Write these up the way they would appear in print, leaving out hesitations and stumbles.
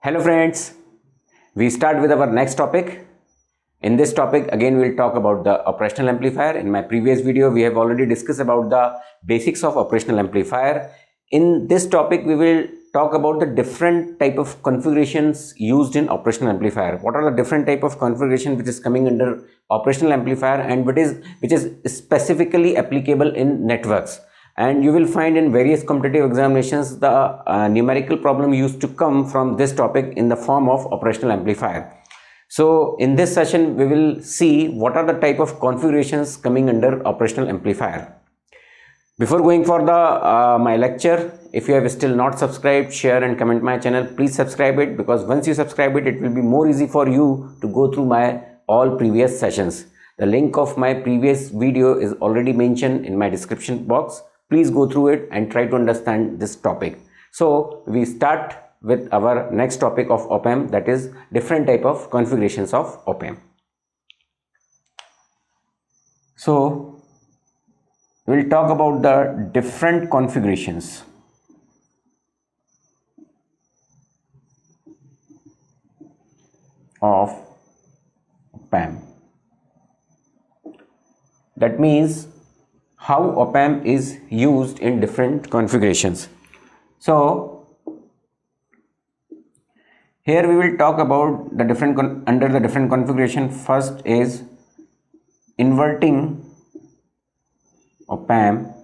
Hello friends, we start with our next topic. In this topic again we'll talk about the operational amplifier. In my previous video we have already discussed about the basics of operational amplifier. In this topic we will talk about the different type of configurations used in operational amplifier. What are the different type of configuration which is coming under operational amplifier and which is specifically applicable in networks. And you will find in various competitive examinations the numerical problem used to come from this topic in the form of operational amplifier. So in this session we will see what are the type of configurations coming under operational amplifier. Before going for the my lecture, if you have still not subscribed, share and comment my channel, please subscribe it, because once you subscribe it, it will be more easy for you to go through my all previous sessions. The link of my previous video is already mentioned in my description box. Please go through it and try to understand this topic. So we start with our next topic of OPAMP, that is different type of configurations of OPAMP. So we'll talk about the different configurations of OPAMP. That means how OPAMP is used in different configurations. So here we will talk about the different under the different configuration. First is inverting OPAMP.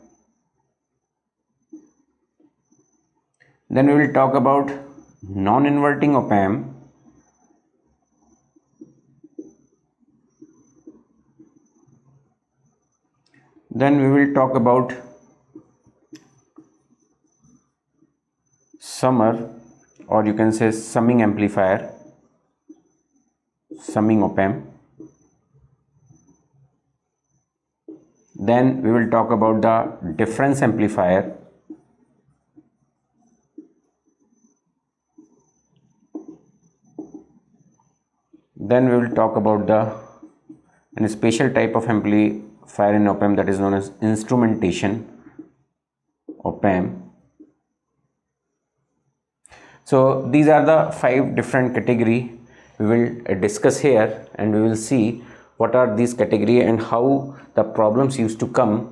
Then we will talk about non-inverting OPAMP. Then we will talk about summer, or you can say summing amplifier, summing OPAMP. Then we will talk about the difference amplifier. Then we will talk about a special type of amplifier in OPAMP, that is known as instrumentation OPAMP. So these are the 5 different category we will discuss here, and we will see what are these category and how the problems used to come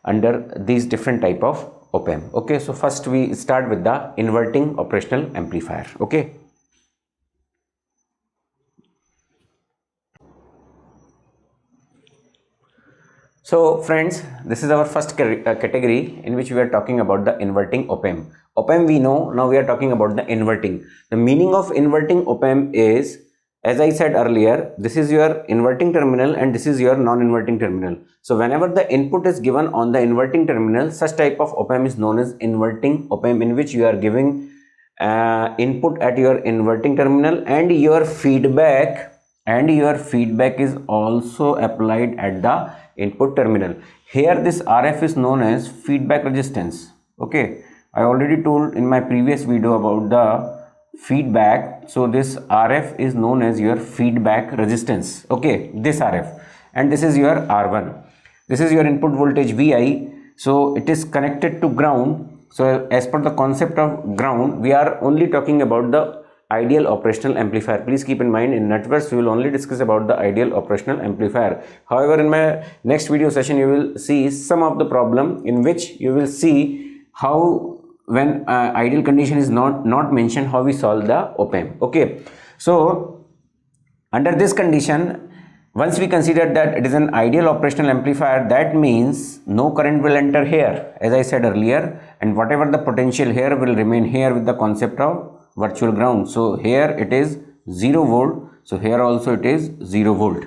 under these different type of OPAMP. Okay, so first we start with the inverting operational amplifier. Okay. So friends, this is our first category in which we are talking about the inverting OPAMP. OPAMP we know, now we are talking about the inverting. The meaning of inverting OPAMP is, as I said earlier, this is your inverting terminal and this is your non-inverting terminal. So whenever the input is given on the inverting terminal, such type of OPAMP is known as inverting OPAMP, in which you are giving input at your inverting terminal and your feedback is also applied at the input terminal. Here this RF is known as feedback resistance. Okay, I already told in my previous video about the feedback. So this RF is known as your feedback resistance. Okay, this RF, and this is your R1. This is your input voltage Vi. So it is connected to ground. So as per the concept of ground, we are only talking about the ideal operational amplifier. Please keep in mind, in networks we will only discuss about the ideal operational amplifier. However, in my next video session you will see some of the problem in which you will see how, when ideal condition is not mentioned, how we solve the OPAMP. Okay, so under this condition, once we consider that it is an ideal operational amplifier, that means no current will enter here, as I said earlier, and whatever the potential here will remain here with the concept of virtual ground. So here it is 0 volt, so here also it is 0 volt.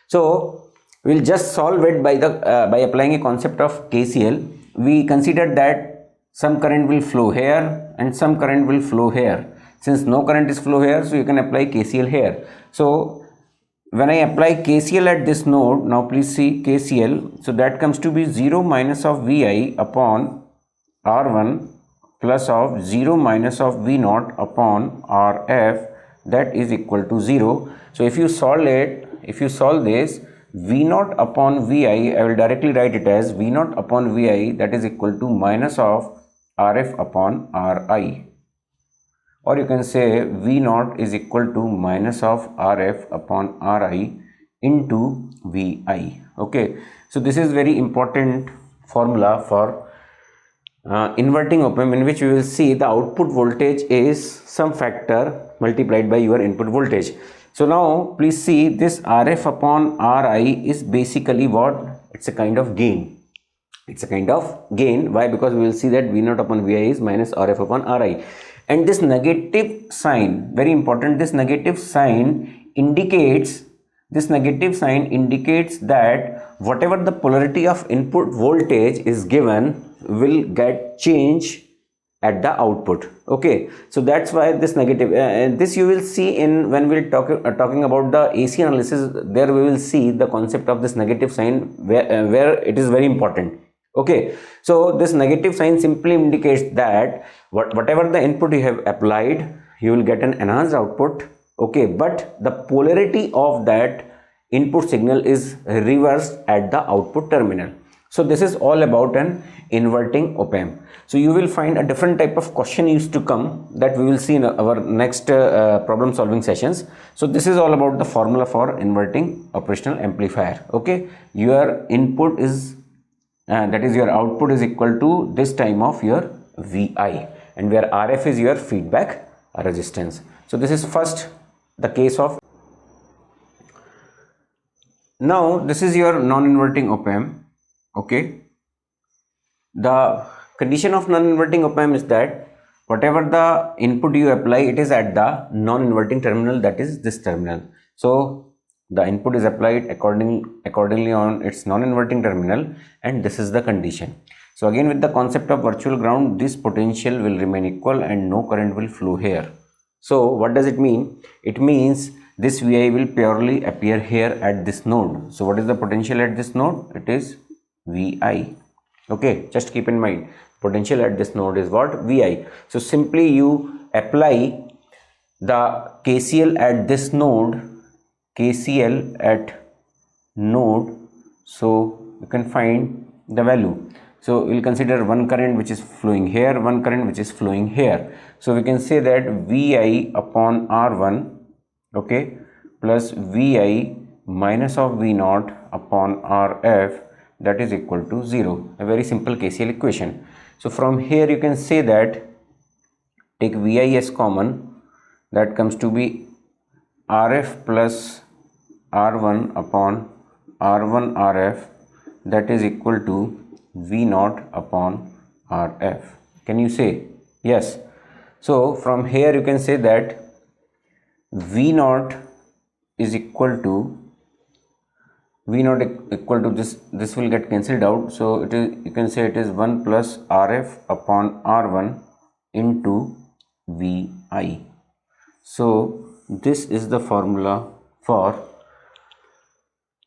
So we will just solve it by applying a concept of KCL. We consider that some current will flow here and some current will flow here. Since no current is flow here, so you can apply KCL here. So when I apply KCL at this node, now please see KCL, so that comes to be 0 minus of Vi upon R1 plus of 0 minus of V0 upon RF, that is equal to 0. So if you solve this, V0 upon Vi, I will directly write it as V0 upon Vi, that is equal to minus of Rf upon Ri. or you can say V naught is equal to minus of RF upon RI into VI. Okay, so this is very important formula for inverting op-amp, in which we will see the output voltage is some factor multiplied by your input voltage. So now please see, this RF upon RI is basically what? It's a kind of gain. It's a kind of gain. Why? Because we will see that V naught upon VI is minus RF upon RI, and this negative sign, very important, this negative sign indicates that whatever the polarity of input voltage is given will get change at the output. Okay, so that's why this negative, this you will see in when we'll talking about the AC analysis. There we will see the concept of this negative sign, where it is very important. Okay, so this negative sign simply indicates that whatever the input you have applied, you will get an enhanced output. Okay, but the polarity of that input signal is reversed at the output terminal. So this is all about an inverting op-amp. So you will find a different type of question used to come, that we will see in our next problem solving sessions. So this is all about the formula for inverting operational amplifier. Okay, your input is that is, your output is equal to this time of your VI, and where RF is your feedback resistance. So this is first the case of. Now this is your non-inverting op-amp. Okay, the condition of non-inverting op-amp is that whatever the input you apply, it is at the non-inverting terminal, that is this terminal. So the input is applied accordingly on its non-inverting terminal, and this is the condition. So again, with the concept of virtual ground, this potential will remain equal and no current will flow here. So what does it mean? It means this VI will purely appear here at this node. So what is the potential at this node? It is VI. Okay, just keep in mind, potential at this node is what? VI. So simply you apply the KCL at this node, KCL at node, so you can find the value. So we'll consider one current which is flowing here, one current which is flowing here. So we can say that VI upon R1, okay, plus VI minus of V naught upon RF, that is equal to 0. A very simple KCL equation. So from here you can say that, take VI as common, that comes to be RF plus R1 upon R1 RF, that is equal to V naught upon RF. Can you say yes? So from here you can say that V naught is equal to this will get cancelled out. So it is, you can say it is 1 plus RF upon R1 into VI. So this is the formula for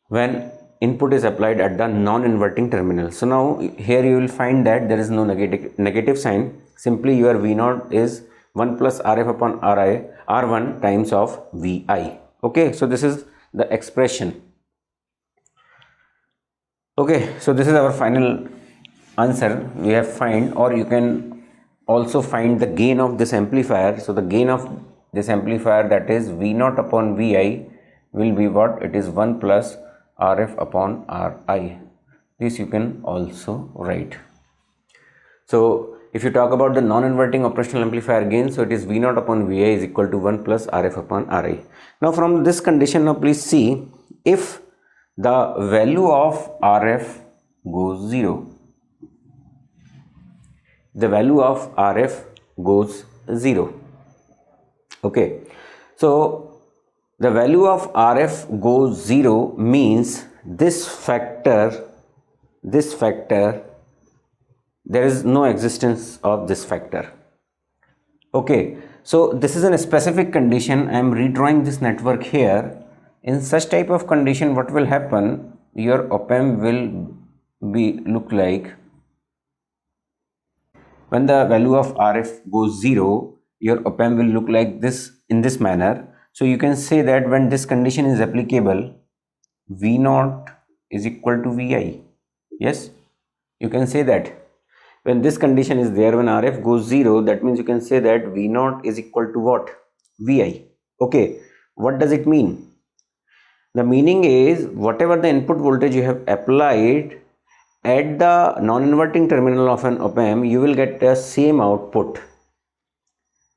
when input is applied at the non-inverting terminal. So now here you will find that there is no negative sign. Simply your V naught is 1 plus RF upon R1 times of VI. Okay, so this is the expression. Okay, so this is our final answer. We have find, or you can also find the gain of this amplifier. So the gain of this amplifier, that is V naught upon VI, will be what? It is 1 plus RF upon RI. This you can also write. So if you talk about the non-inverting operational amplifier gain, so it is V naught upon VI is equal to 1 plus RF upon RI. Now from this condition, now please see, if the value of RF goes 0, the value of RF goes 0. Okay, so the value of RF goes 0 means this factor, there is no existence of this factor. Okay, so this is a specific condition. I am redrawing this network here. In such type of condition, what will happen? Your op-amp will be look like, when the value of RF goes 0, your op-amp will look like this, in this manner. So you can say that when this condition is applicable, V naught is equal to VI. Yes, you can say that. When this condition is there, when RF goes 0, that means you can say that V0 is equal to what? Vi. Okay, what does it mean? The meaning is whatever the input voltage you have applied at the non-inverting terminal of an op-amp, you will get the same output.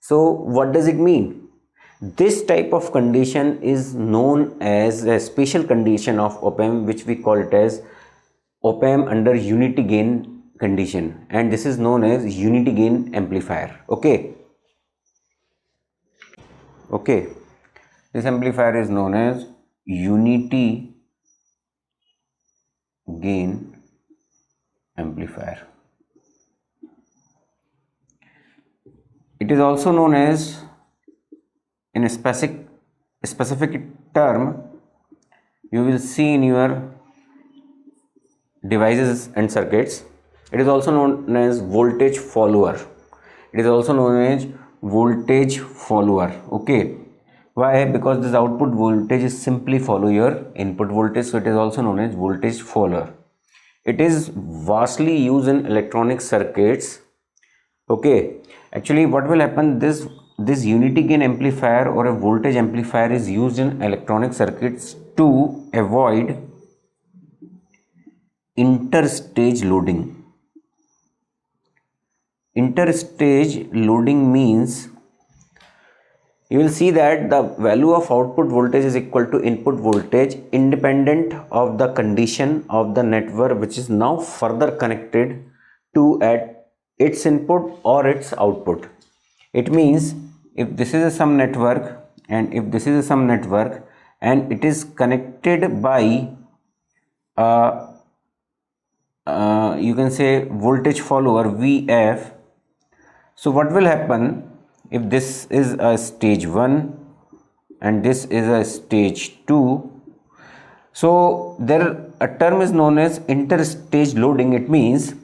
So what does it mean? This type of condition is known as a special condition of op-amp, which we call it as op-amp under unity gain condition, and this is known as unity gain amplifier. Okay, this amplifier is known as unity gain amplifier. It is also known as, in a specific term you will see in your devices and circuits, it is also known as voltage follower. Okay, why? Because this output voltage is simply follow your input voltage, so it is also known as voltage follower. It is vastly used in electronic circuits. Okay, actually what will happen, this unity gain amplifier or a voltage amplifier is used in electronic circuits to avoid interstage loading. Interstage loading means you will see that the value of output voltage is equal to input voltage independent of the condition of the network which is now further connected to at its input or its output. It means if this is a some network and if this is a some network and it is connected by you can say voltage follower VF. So what will happen if this is a stage 1 and this is a stage 2? So there a term is known as interstage loading. It means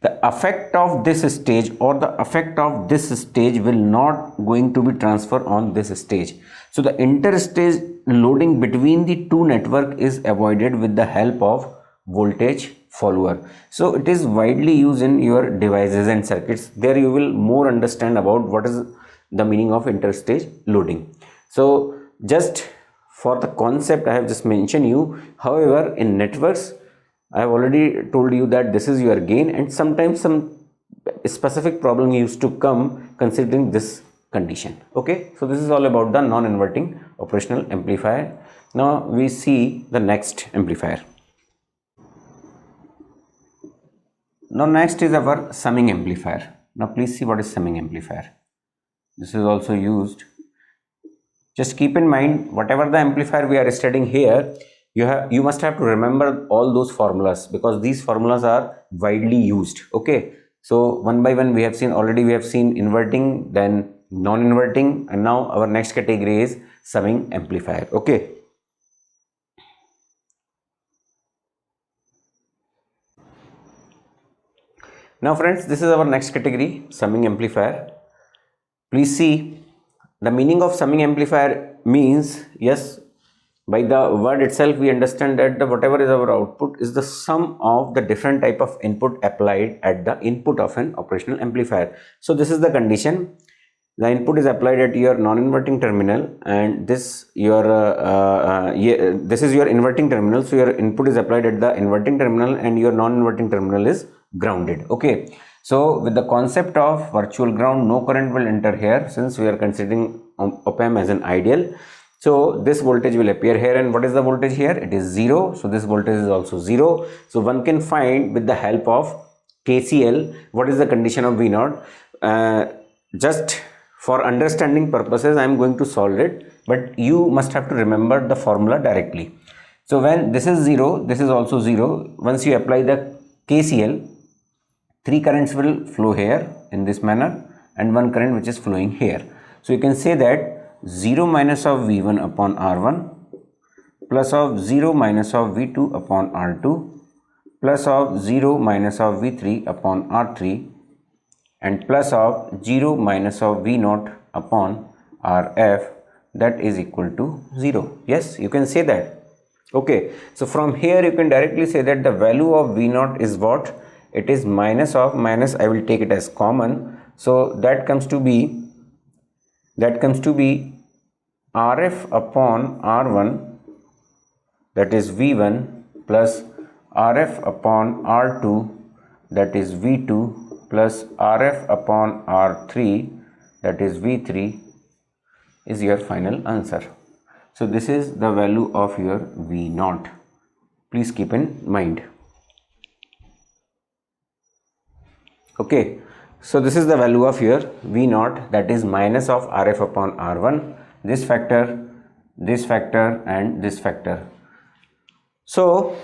the effect of this stage or the effect of this stage will not going to be transferred on this stage. So the interstage loading between the two network is avoided with the help of voltage follower. So it is widely used in your devices and circuits. There you will more understand about what is the meaning of interstage loading. So just for the concept I have just mentioned you. However, in networks I have already told you that this is your gain, and sometimes some specific problem used to come considering this condition. Okay, so this is all about the non-inverting operational amplifier. Now we see the next amplifier. Now next is our summing amplifier. Now please see what is summing amplifier. This is also used. Just keep in mind whatever the amplifier we are studying here, you must have to remember all those formulas because these formulas are widely used. Okay, so one by one we have seen inverting, then non-inverting, and now our next category is summing amplifier. Okay, now friends, this is our next category, summing amplifier. Please see, the meaning of summing amplifier means, yes, by the word itself we understand that whatever is our output is the sum of the different type of input applied at the input of an operational amplifier. So this is the condition. The input is applied at your non-inverting terminal, and this is your inverting terminal. So your input is applied at the inverting terminal and your non-inverting terminal is grounded. Okay, so with the concept of virtual ground, no current will enter here since we are considering op-amp as an ideal. So this voltage will appear here, and what is the voltage here? It is 0. So this voltage is also 0. So one can find with the help of KCL what is the condition of V0. Just for understanding purposes I am going to solve it, but you must have to remember the formula directly. So when this is 0, this is also 0. Once you apply the KCL, 3 currents will flow here in this manner and 1 current which is flowing here. So you can say that 0 minus of V1 upon R1 plus of 0 minus of V2 upon R2 plus of 0 minus of V3 upon R3 and plus of 0 minus of V0 upon RF, that is equal to 0. Yes, you can say that. Okay, so from here you can directly say that the value of V0 is what? it is minus of minus, I will take it as common, so that comes to be Rf upon R1, that is V1, plus Rf upon R2, that is V2, plus Rf upon R3, that is V3, is your final answer. So this is the value of your V naught. Please keep in mind. Okay, so this is the value of your V naught, that is minus of Rf upon R1, this factor, and this factor. So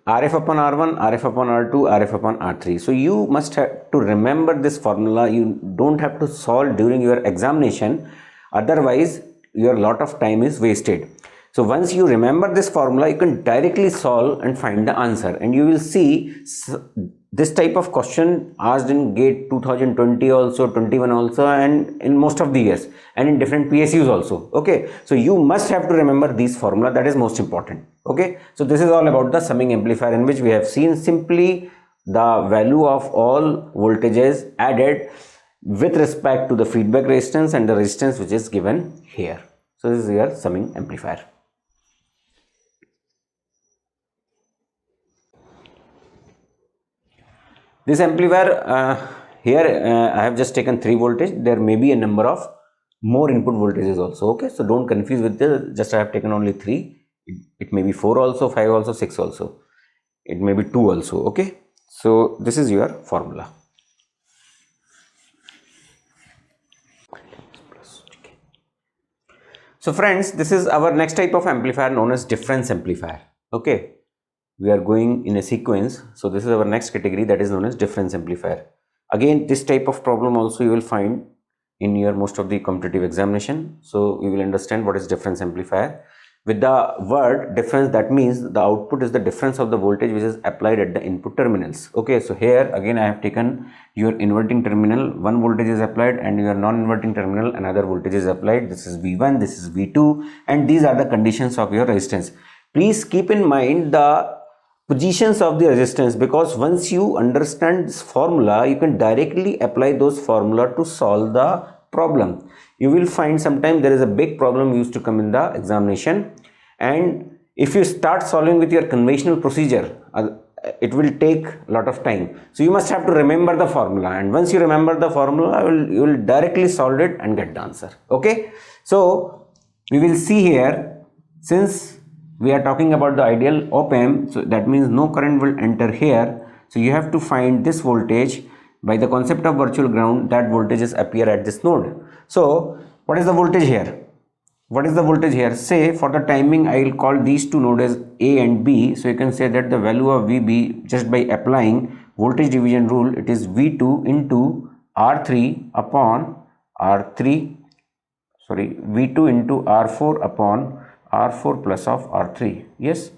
Rf upon R1, Rf upon R2, Rf upon R3. So you must have to remember this formula. You don't have to solve during your examination, otherwise your lot of time is wasted. So once you remember this formula, you can directly solve and find the answer, and you will see this type of question asked in GATE 2020 also, 21 also, and in most of the years, and in different PSUs also. Okay, so you must have to remember these formula, that is most important. Okay, so this is all about the summing amplifier, in which we have seen simply the value of all voltages added with respect to the feedback resistance and the resistance which is given here. So this is your summing amplifier. This amplifier, here I have just taken 3 voltage. There may be a number of more input voltages also. Okay, so don't confuse with the, just I have taken only 3. It may be 4 also, 5 also, 6 also. It may be 2 also. Okay, so this is your formula. So friends, this is our next type of amplifier known as difference amplifier. Okay, we are going in a sequence. So this is our next category, that is known as difference amplifier. Again, this type of problem also you will find in your most of the competitive examination. So you will understand what is difference amplifier. With the word difference, that means the output is the difference of the voltage which is applied at the input terminals. Okay, so here again I have taken your inverting terminal, one voltage is applied, and your non-inverting terminal, another voltage is applied. This is V1, this is V2, and these are the conditions of your resistance. Please keep in mind the positions of the resistance, because once you understand this formula, you can directly apply those formula to solve the problem. You will find sometimes there is a big problem used to come in the examination, and if you start solving with your conventional procedure, it will take a lot of time. So you must have to remember the formula, and once you remember the formula, you will directly solve it and get the answer. Okay, so we will see here, since we are talking about the ideal op-amp, so that means no current will enter here. So you have to find this voltage. By the concept of virtual ground, that voltages appear at this node. So what is the voltage here? What is the voltage here? Say for the timing, I will call these two nodes as A and B. So you can say that the value of VB, just by applying voltage division rule, it is V2 into R3 upon R3, sorry, V2 into R4 upon R4 plus of R3. Yes,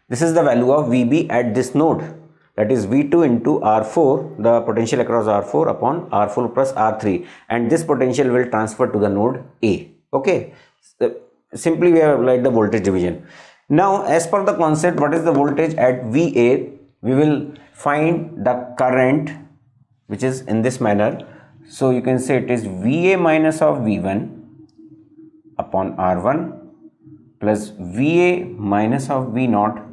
this is the value of VB at this node, that is V2 into R4, the potential across R4 upon R4 plus R3, and this potential will transfer to the node A. Okay, so simply we have applied the voltage division. Now as per the concept, what is the voltage at VA? We will find the current which is in this manner. So you can say it is VA minus of V1 upon R1 plus VA minus of V0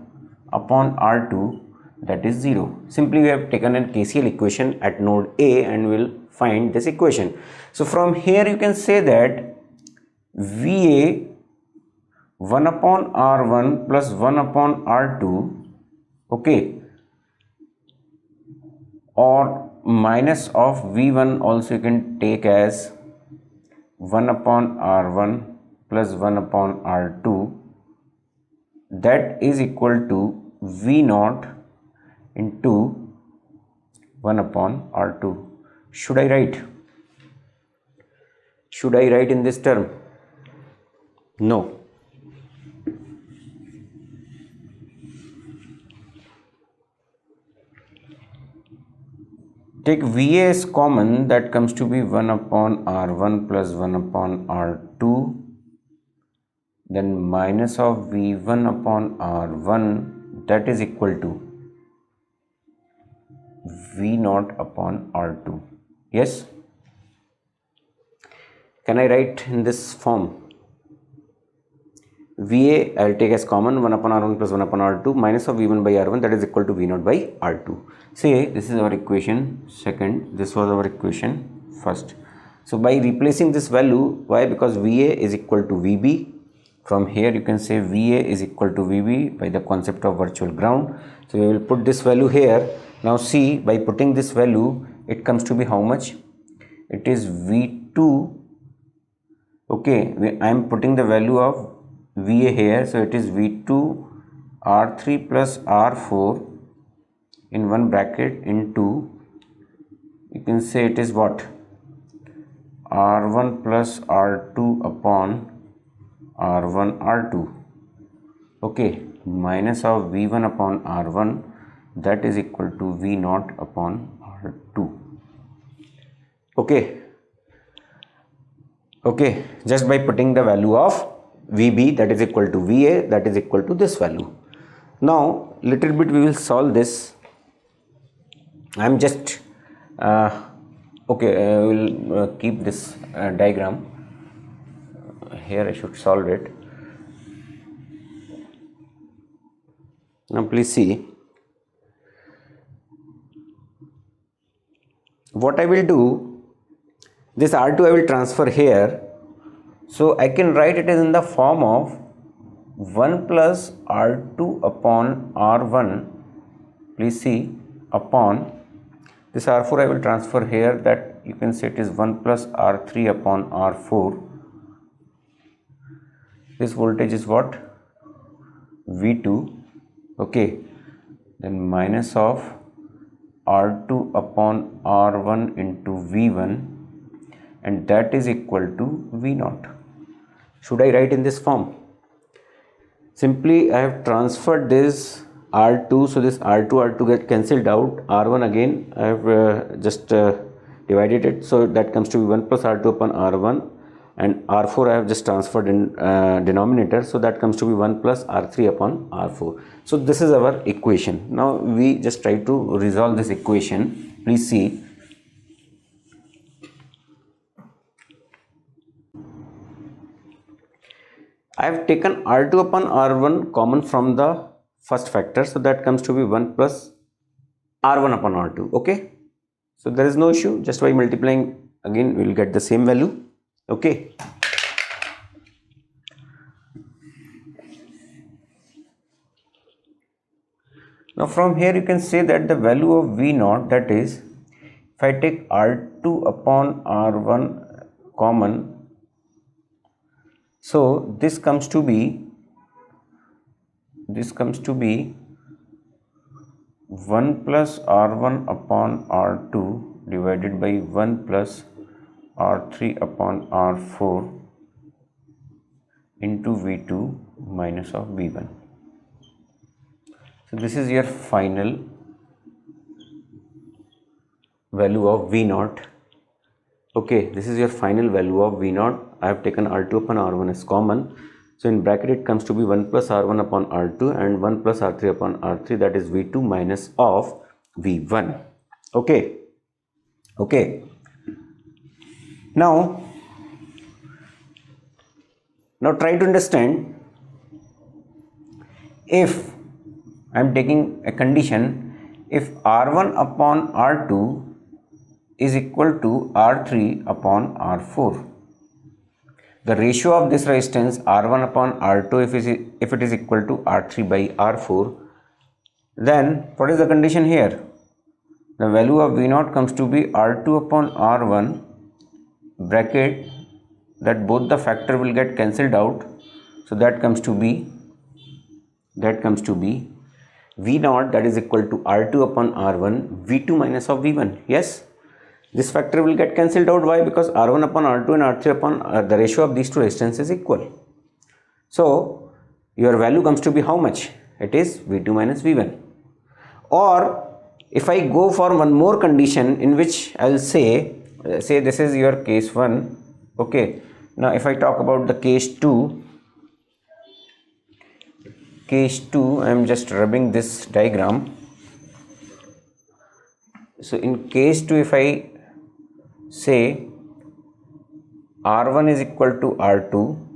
upon R2, that is 0. Simply we have taken a KCL equation at node A and will find this equation. So from here you can say that VA 1 upon R1 plus 1 upon R2, okay, or minus of V1 also you can take as 1 upon R1 plus 1 upon R2, that is equal to V0 into 1 upon R2. Should I write? Should I write in this term? No. Take VA as common, that comes to be 1 upon R1 plus 1 upon R2, then minus of V1 upon R1, that is equal to V naught upon R2. Yes. Can I write in this form? VA I will take as common, 1 upon R1 plus 1 upon R2 minus of V1 by R1, that is equal to V naught by R2. Say this is our equation second, this was our equation first. So by replacing this value, why? Because VA is equal to VB. From here you can say VA is equal to VB by the concept of virtual ground. So we will put this value here. Now see, by putting this value, it comes to be how much? It is V2. Okay, I am putting the value of VA here, so it is V2 R3 plus R4 in one bracket into, you can say it is what, R1 plus R2 upon R1 R2, okay, minus of V1 upon R1, that is equal to V naught upon R2. Okay, just by putting the value of VB, that is equal to VA, that is equal to this value. Now little bit we will solve this. I am just we'll keep this diagram here. I should solve it. Now please see what I will do. This R2 I will transfer here, so I can write it as in the form of 1 plus R2 upon R1, please see, upon this R4 I will transfer here, that you can say it is 1 plus R3 upon R4. This voltage is what? V2, okay, then minus of R2 upon R1 into V1, and that is equal to V naught. Should I write in this form? Simply I have transferred this R2, so this R2 get cancelled out. R1 again I have just divided it, so that comes to be 1 plus R2 upon R1, and R4 I have just transferred in denominator, so that comes to be 1 plus R3 upon R4. So this is our equation. Now we just try to resolve this equation. Please see. I have taken R2 upon R1 common from the first factor, so that comes to be 1 plus R1 upon R2. Okay, so there is no issue, just by multiplying again we will get the same value. Okay, now from here you can say that the value of V naught, that is, if I take R2 upon R1 common, so this comes to be 1 plus R1 upon R2 divided by 1 plus R3 upon R4 into V2 minus of V1. So this is your final value of V naught. Okay, this is your final value of V naught. I have taken R2 upon R1 as common, so in bracket it comes to be 1 plus R1 upon R2 and 1 plus R3 upon R3, that is V2 minus of V1. Okay, now try to understand, if I am taking a condition, if R1 upon R2 is equal to R3 upon R4, the ratio of this resistance R1 upon R2, if it is equal to R3 by R4, then what is the condition here? The value of V naught comes to be R2 upon R1 bracket, that both the factor will get cancelled out, so that comes to be V naught, that is equal to R2 upon R1 V2 minus of V1. Yes, this factor will get cancelled out. Why? Because R1 upon R2 and R3 upon the ratio of these two resistances is equal. So your value comes to be how much? It is V2 minus V1. Or if I go for one more condition, in which I will say this is your case 1. Okay, now if I talk about the case 2, I am just rubbing this diagram. So in case 2, if I say R1 is equal to R2,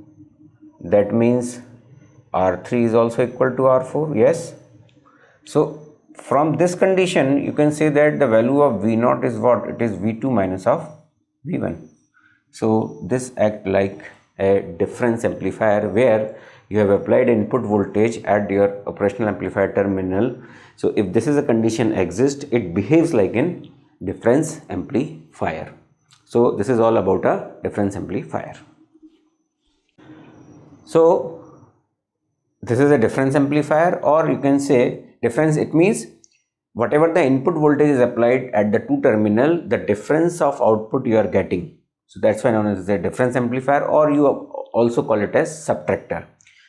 that means R3 is also equal to R4. Yes. So from this condition you can say that the value of V0 is what? It is V2 minus of V1. So this act like a difference amplifier where you have applied input voltage at your operational amplifier terminal. So if this is a condition exists, it behaves like an difference amplifier. So this is all about a difference amplifier. So this is a difference amplifier, or you can say difference, it means whatever the input voltage is applied at the two terminal, the difference of output you are getting. So that's why known as a difference amplifier, or you also call it as subtractor.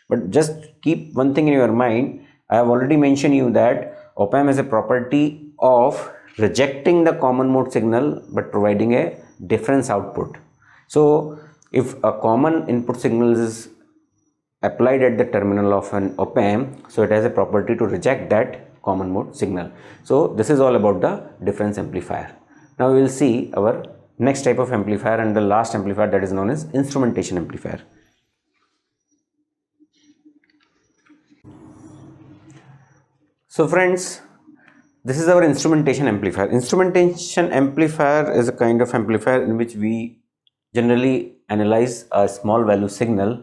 But just keep one thing in your mind. I have already mentioned you that OPAMP has a property of rejecting the common mode signal but providing a difference output. So if a common input signal is applied at the terminal of an OPAMP, so it has a property to reject that common mode signal. So this is all about the difference amplifier. Now we will see our next type of amplifier and the last amplifier, that is known as instrumentation amplifier. So friends, this is our instrumentation amplifier. Instrumentation amplifier is a kind of amplifier in which we generally analyze a small value signal,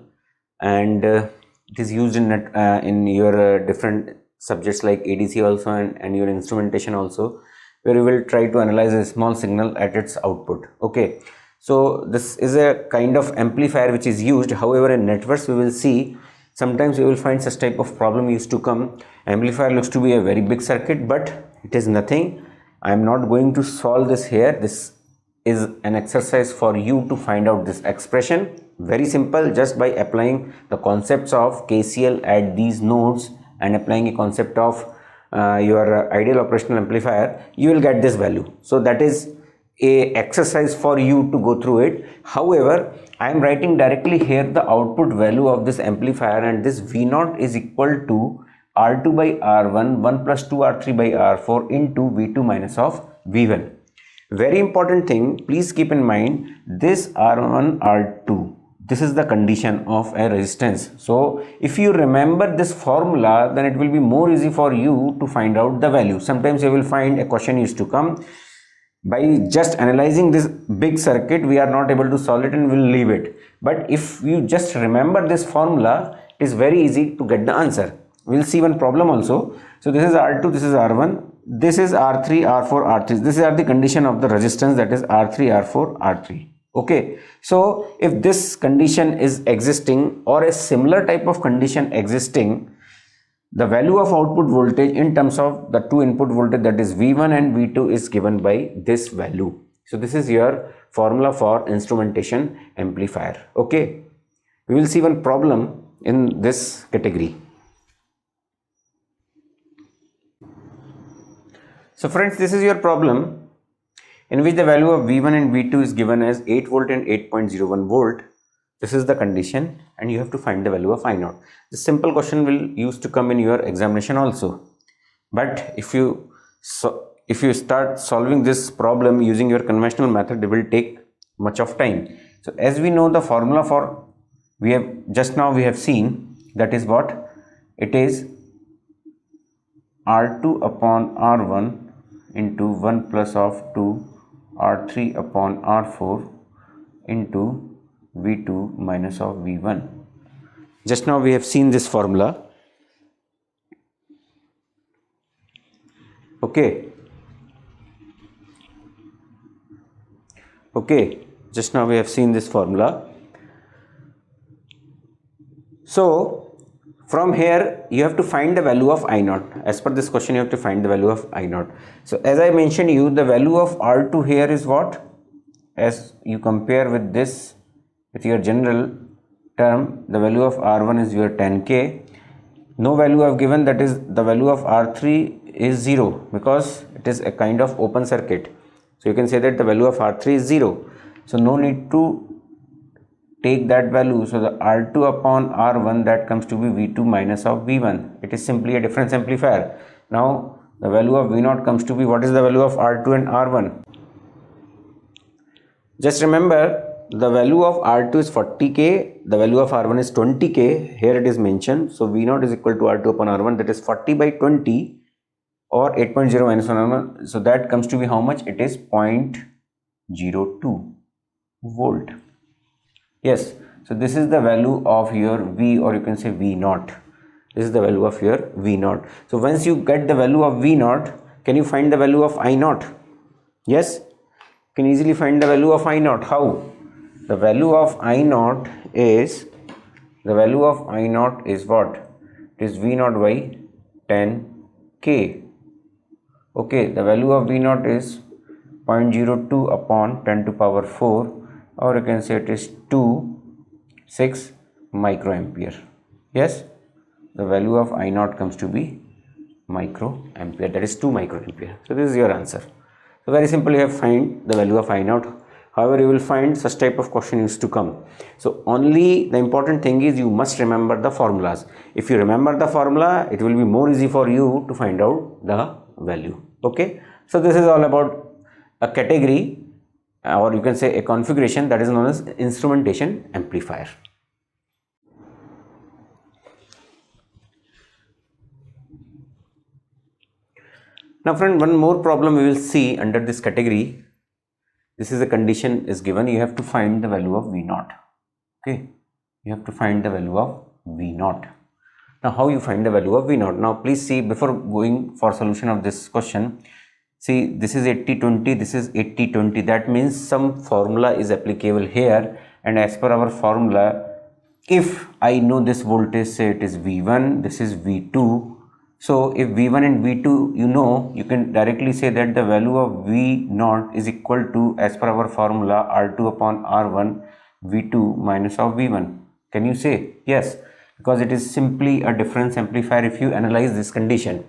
and it is used in your different subjects like ADC also and your instrumentation also, where you will try to analyze a small signal at its output. Okay, so this is a kind of amplifier which is used. However, in networks we will see sometimes you will find such type of problem used to come. Amplifier looks to be a very big circuit, but it is nothing. I am not going to solve this here. This is an exercise for you to find out this expression. Very simple, just by applying the concepts of KCL at these nodes and applying a concept of your ideal operational amplifier, you will get this value. So that is a exercise for you to go through it. However, I am writing directly here the output value of this amplifier, and this V0 is equal to R2 by R1 1 plus 2 R3 by R4 into V2 minus of V1. Very important thing, please keep in mind this R1 R2, this is the condition of a resistance. So if you remember this formula, then it will be more easy for you to find out the value. Sometimes you will find a question used to come, by just analyzing this big circuit we are not able to solve it and we'll leave it. But if you just remember this formula, it is very easy to get the answer. We'll see one problem also. So this is R2, this is R1, this is R3, R4, R3. These are the condition of the resistance, that is R3, R4, R3. Okay, so if this condition is existing or a similar type of condition existing, the value of output voltage in terms of the two input voltage, that is V1 and V2, is given by this value. So this is your formula for instrumentation amplifier. Okay, we will see one problem in this category. So friends, this is your problem in which the value of V1 and V2 is given as 8 volt and 8.01 volt. This is the condition, and you have to find the value of I0. This simple question will used to come in your examination also. But if you start solving this problem using your conventional method, it will take much of time. So as we know the formula for, we have seen, that is what it is, R2 upon R1 into 1 plus of 2 R3 upon R4 into V2 minus of V1. Just now we have seen this formula. Okay, just now we have seen this formula. So from here you have to find the value of I0. As per this question you have to find the value of I0. So as I mentioned you, the value of R2 here is what? As you compare with this, with your general term, the value of R1 is your 10K. No value I have given, that is the value of R3 is 0 because it is a kind of open circuit. So you can say that the value of R3 is 0. So no need to take that value. So the R2 upon R1, that comes to be V2 minus of V1. It is simply a difference amplifier. Now The value of V0 comes to be, what is the value of R2 and R1? Just remember, the value of R2 is 40k, the value of R1 is 20k, here it is mentioned. So V0 is equal to R2 upon R1, that is 40 by 20 or 8.0 minus 1. So that comes to be how much? It is 0.02 volt. Yes, so this is the value of your V, or you can say V0. This is the value of your V0. So once you get the value of V0, can you find the value of I0? Yes, you can easily find the value of I0. How? The value of I0 is what? It is V0 by 10k. Okay, the value of V0 is 0.02 upon 10 to power 4, or you can say it is 6 microampere. Yes, the value of I0 comes to be microampere, that is 2 microampere. So this is your answer. So very simple, you have find the value of I0. However, you will find such type of question is to come. So only the important thing is you must remember the formulas. If you remember the formula, it will be more easy for you to find out the value. Okay, so this is all about a category, or you can say a configuration, that is known as instrumentation amplifier. Now friend, one more problem we will see under this category. This is a condition is given, you have to find the value of V0. Okay, you have to find the value of V0. Now how you find the value of V0? Now please see, before going for solution of this question, see, this is 80-20, this is 80-20. That means some formula is applicable here, and as per our formula, if I know this voltage, say it is V1, this is V2. So if V1 and V2 you know, you can directly say that the value of V0 is equal to, as per our formula, R2 upon R1 V2 minus of V1. Can you say? Yes, because it is simply a difference amplifier if you analyze this condition.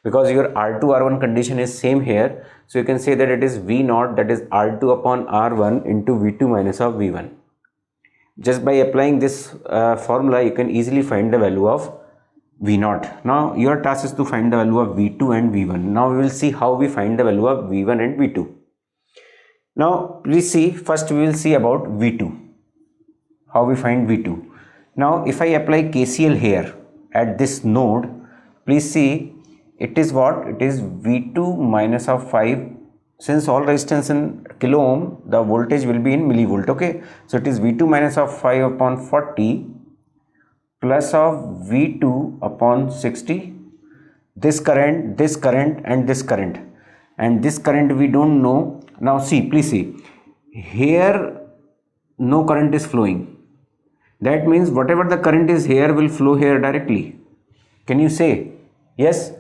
Because your R2 R1 condition is same here, so you can say that it is V0, that is R2 upon R1 into V2 minus of V1. Just by applying this formula, you can easily find the value of V0. Now your task is to find the value of V2 and V1. Now we will see how we find the value of V1 and V2. Now please see, first we will see about V2, how we find V2. Now if I apply KCL here at this node, please see, it is what? It is V2 minus of 5. Since all resistance in kilo ohm, the voltage will be in millivolt. Okay, so it is V2 minus of 5 upon 40 plus of V2 upon 60. This current and this current, and this current we don't know. Now see, please see, here no current is flowing. That means whatever the current is here will flow here directly. Can you say? Yes,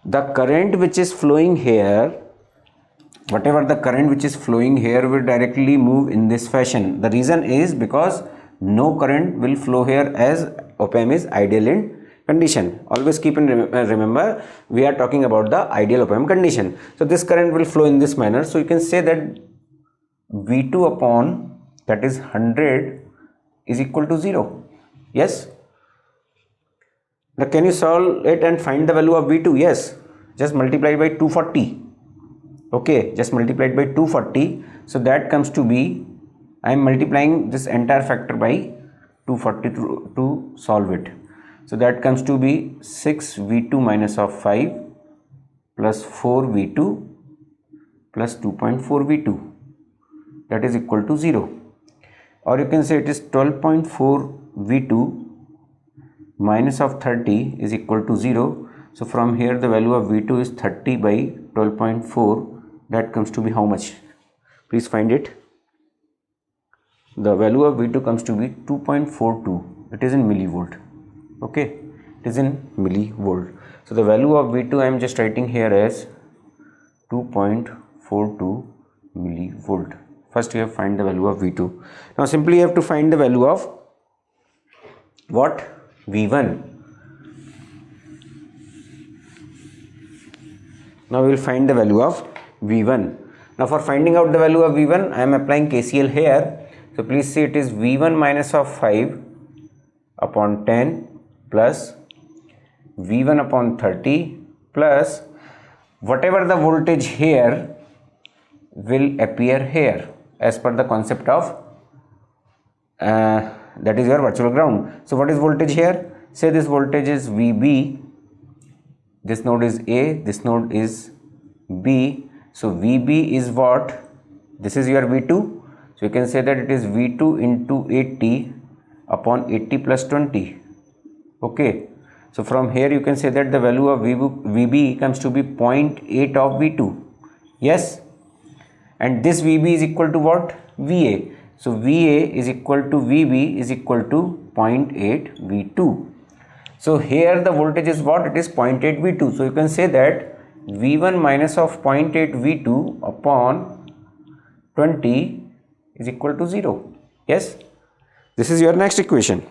the current which is flowing here, whatever the current which is flowing here will directly move in this fashion. The reason is because no current will flow here, as OPAMP is ideal in condition. Always keep in remember, we are talking about the ideal OPAMP condition. So this current will flow in this manner. So you can say that V2 upon, that is 100, is equal to 0. Yes. Now can you solve it and find the value of V2? Yes. Just multiply by 240. Okay, just multiplied by 240. So that comes to be, I am multiplying this entire factor by 240 to solve it. So that comes to be 6V2 minus of 5 plus 4V2 plus 2.4V2, that is equal to 0. Or you can say it is 12.4V2 minus of 30 is equal to 0. So from here the value of V2 is 30 by 12.4. That comes to be how much? Please find it. The value of V2 comes to be 2.42. It is in millivolt. Okay, it is in millivolt. So the value of V2 I am just writing here as 2.42 millivolt. First you have to find the value of V2. Now simply you have to find the value of what? V1. Now we will find the value of V1. Now for finding out the value of V1, I am applying KCL here. So please see, it is V1 minus of 5 upon 10 plus V1 upon 30 plus whatever the voltage here will appear here as per the concept of that is your virtual ground. So what is voltage here? Say this voltage is VB, this node is A, this node is B. So VB is what? This is your V2. So you can say that it is V2 into 80 upon 80 plus 20. Okay. So from here you can say that the value of VB comes to be 0.8 of V2. Yes. And this VB is equal to what? VA. So VA is equal to VB is equal to 0.8 V2. So here the voltage is what? It is 0.8 V2. So you can say that V1 minus of 0.8 V2 upon 20 is equal to 0. Yes. This is your next equation.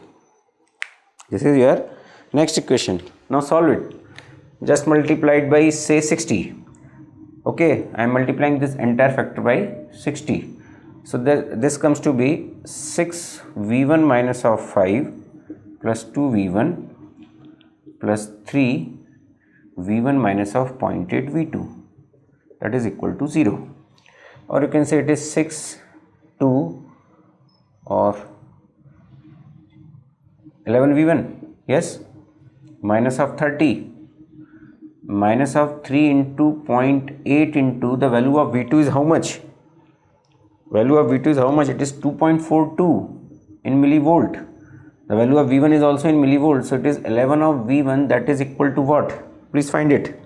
This is your next equation. Now solve it. Just multiply it by say 60. Okay, I am multiplying this entire factor by 60. So this comes to be 6 V1 minus of 5 plus 2 V1 plus 3 V1 minus of 0.8 V2, that is equal to 0. Or you can say it is 6 2 or 11 V1. Yes, minus of 30 minus of 3 into 0.8 into the value of V2 is how much? Value of V2 is how much? It is 2.42 in millivolt. The value of V1 is also in millivolt. So it is 11 of V1, that is equal to what? Please find it.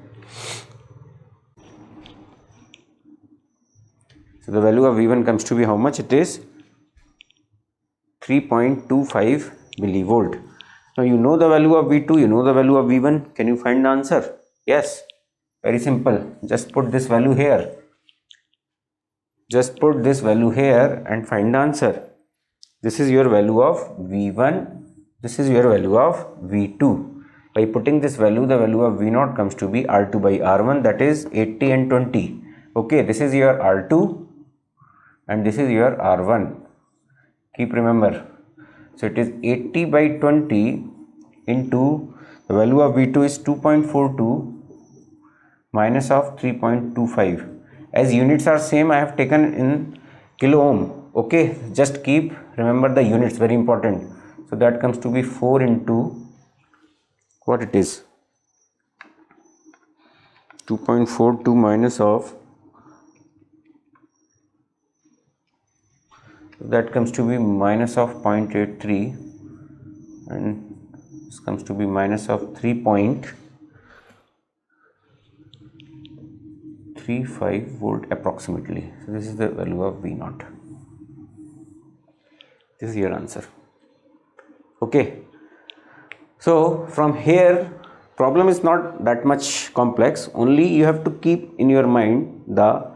So the value of V1 comes to be how much? It is 3.25 millivolt. Now you know the value of V2, you know the value of V1. Can you find the answer? Yes, very simple. Just put this value here. Just put this value here and find the answer. This is your value of V1. This is your value of V2. By putting this value, the value of V0 comes to be R2 by R1, that is 80 and 20. Okay, this is your R2 and this is your R1. Keep remember. So it is 80 by 20 into the value of V2 is 2.42 minus of 3.25. As units are same, I have taken in kilo ohm. Okay, just keep remember the units, very important. So that comes to be 4 into what it is, 2.42 minus of, that comes to be minus of 0.83 and this comes to be minus of 3.35 volt approximately. So this is the value of V0. This is your answer. Okay. So from here, problem is not that much complex. Only you have to keep in your mind the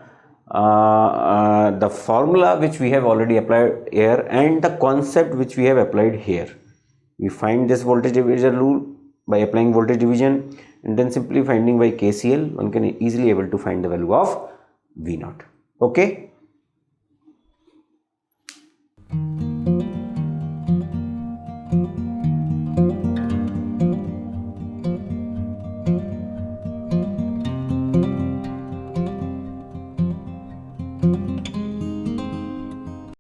formula which we have already applied here and the concept which we have applied here. We find this voltage division rule by applying voltage division, and then simply finding by KCL, one can easily able to find the value of V0. Okay.